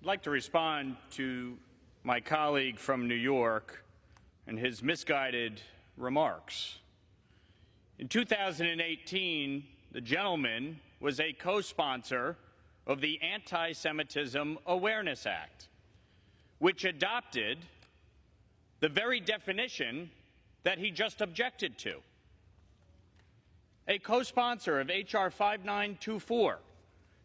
I'd like to respond to my colleague from New York and his misguided remarks. In 2018, the gentleman was a co-sponsor of the Antisemitism Awareness Act, which adopted the very definition that he just objected to. A co-sponsor of H.R. 5924.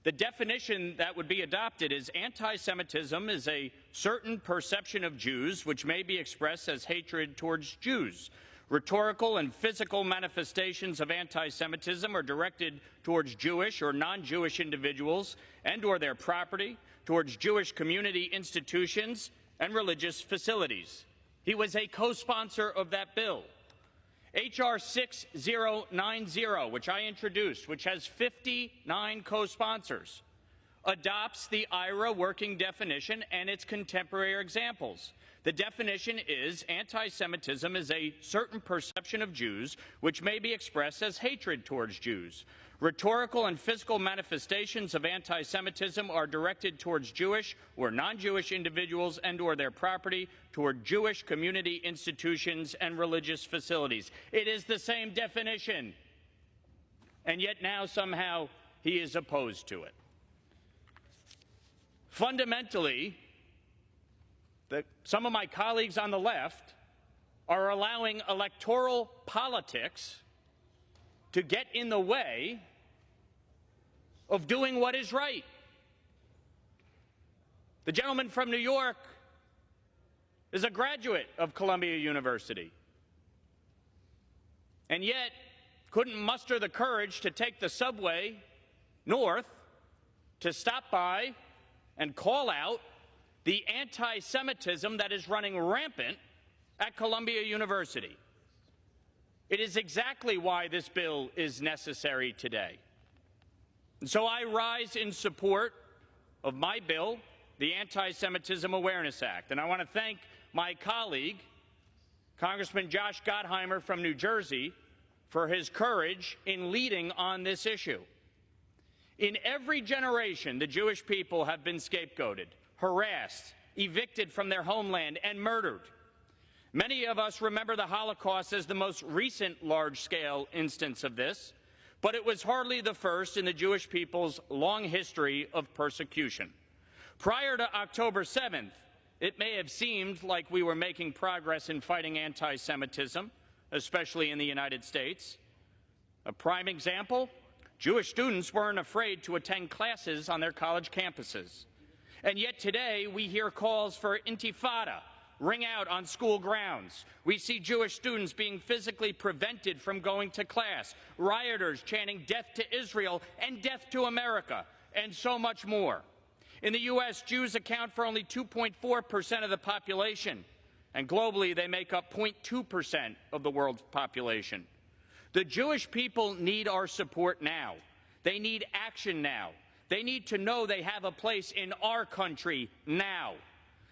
The definition that would be adopted is anti-Semitism is a certain perception of Jews which may be expressed as hatred towards Jews. Rhetorical and physical manifestations of anti-Semitism are directed towards Jewish or non-Jewish individuals and or their property, towards Jewish community institutions and religious facilities. He was a co-sponsor of that bill. H.R. 6090, which I introduced, which has 59 co-sponsors, adopts the IRA working definition and its contemporary examples. The definition is anti-Semitism is a certain perception of Jews which may be expressed as hatred towards Jews. Rhetorical and physical manifestations of anti-Semitism are directed towards Jewish or non-Jewish individuals and or their property, toward Jewish community institutions and religious facilities. It is the same definition, and yet now somehow he is opposed to it. Fundamentally, some of my colleagues on the left are allowing electoral politics to get in the way of doing what is right. The gentleman from New York is a graduate of Columbia University, and yet couldn't muster the courage to take the subway north to stop by and call out the anti-Semitism that is running rampant at Columbia University. It is exactly why this bill is necessary today. And so I rise in support of my bill, the Anti-Semitism Awareness Act. And I want to thank my colleague, Congressman Josh Gottheimer from New Jersey, for his courage in leading on this issue. In every generation, the Jewish people have been scapegoated, harassed, evicted from their homeland, and murdered. Many of us remember the Holocaust as the most recent large-scale instance of this, but it was hardly the first in the Jewish people's long history of persecution. Prior to October 7th, it may have seemed like we were making progress in fighting anti-Semitism, especially in the United States. A prime example, Jewish students weren't afraid to attend classes on their college campuses. And yet today, we hear calls for intifada ring out on school grounds. We see Jewish students being physically prevented from going to class, rioters chanting death to Israel and death to America, and so much more. In the U.S., Jews account for only 2.4% of the population, and globally they make up 0.2% of the world's population. The Jewish people need our support now. They need action now. They need to know they have a place in our country now.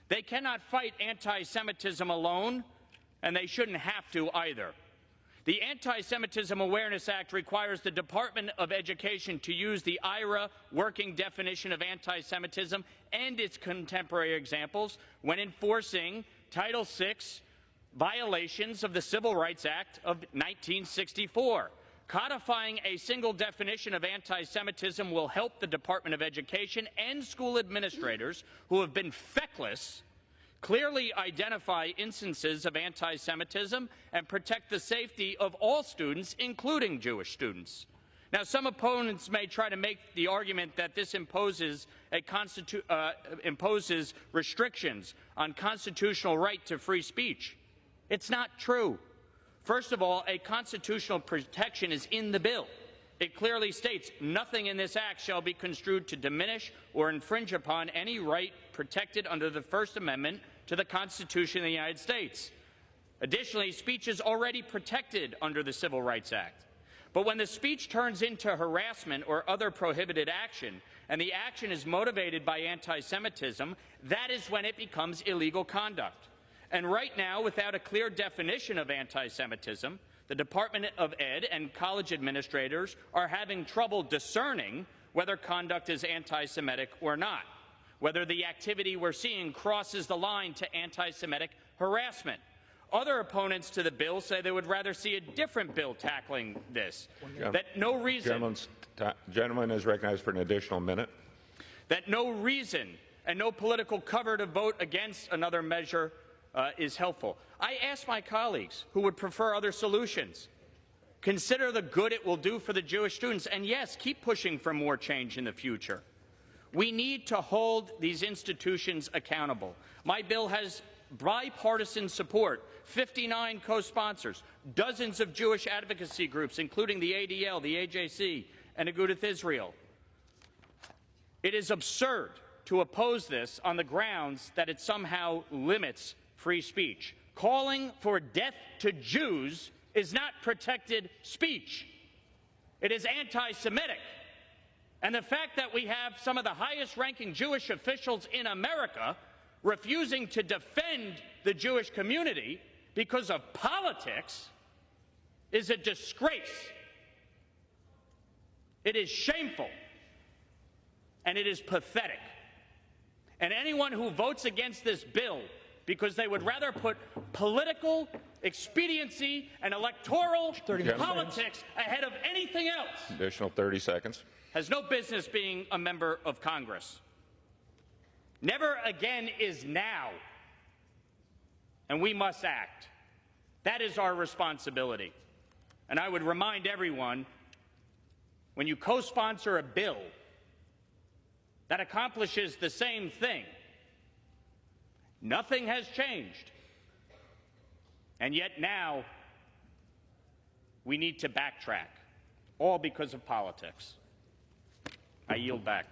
They cannot fight anti-Semitism alone, and they shouldn't have to either. The Anti-Semitism Awareness Act requires the Department of Education to use the IRA working definition of anti-Semitism and its contemporary examples when enforcing Title VI violations of the Civil Rights Act of 1964. Codifying a single definition of anti-Semitism will help the Department of Education and school administrators who have been feckless clearly identify instances of anti-Semitism and protect the safety of all students, including Jewish students. Now, some opponents may try to make the argument that this imposes restrictions on constitutional right to free speech. It's not true. First of all, a constitutional protection is in the bill. It clearly states nothing in this act shall be construed to diminish or infringe upon any right protected under the First Amendment to the Constitution of the United States. Additionally, speech is already protected under the Civil Rights Act. But when the speech turns into harassment or other prohibited action, and the action is motivated by anti-Semitism, that is when it becomes illegal conduct. And right now, without a clear definition of anti-Semitism, the Department of Ed and college administrators are having trouble discerning whether conduct is anti-Semitic or not. whether the activity we're seeing crosses the line to anti-Semitic harassment. Other opponents to the bill say they would rather see a different bill tackling this. That no reason. Gentleman is recognized for an additional minute. That no reason and no political cover to vote against another measure is helpful. I ask my colleagues who would prefer other solutions, consider the good it will do for the Jewish students, and yes, keep pushing for more change in the future. We need to hold these institutions accountable. My bill has bipartisan support, 59 co-sponsors, dozens of Jewish advocacy groups, including the ADL, the AJC, and Agudath Israel. It is absurd to oppose this on the grounds that it somehow limits free speech. Calling for death to Jews is not protected speech. It is anti-Semitic. And the fact that we have some of the highest-ranking Jewish officials in America refusing to defend the Jewish community because of politics is a disgrace. It is shameful, and it is pathetic. And anyone who votes against this bill because they would rather put political expediency and electoral politics ahead of anything else Additional 30 seconds. has no business being a member of Congress. Never again is now, and we must act. That is our responsibility. And I would remind everyone, when you co-sponsor a bill that accomplishes the same thing, nothing has changed. And yet now, we need to backtrack, all because of politics. I yield back.